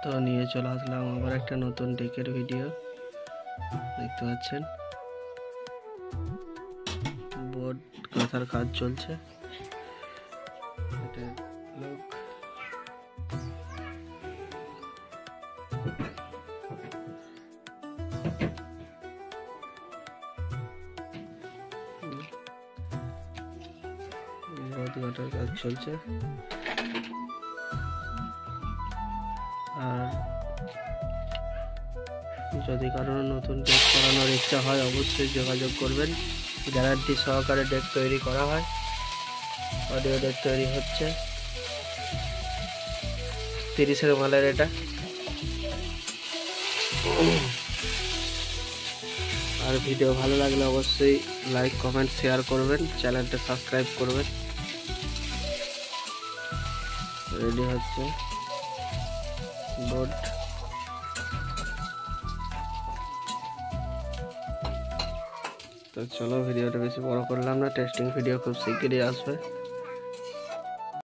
তো নিয়ে চলে আসলাম আবার একটা নতুন ডেকের ভিডিও। দেখতে পাচ্ছেন বোর্ড গাঁথার কাজ চলছে। এটা লোক বোর্ড গাঁথার কাজ চলছে। আর যদি কারো নতুন ডেক করানোর ইচ্ছা হয় অবশ্যই যোগাযোগ করবেন। গ্যারান্টি সহকারে ডেক তৈরি করা হয়। অডিও ডেক তৈরি হচ্ছে 30-এর মালের এটা। আর ভিডিও ভালো লাগলে অবশ্যই লাইক কমেন্ট শেয়ার করবেন, চ্যানেলটা সাবস্ক্রাইব করবেন। রেডি হচ্ছে বোর্ড। তো চলো ভিডিওটা বেশি বড় করলাম না, টেস্টিং ভিডিও খুব শিগগিরই আসবে।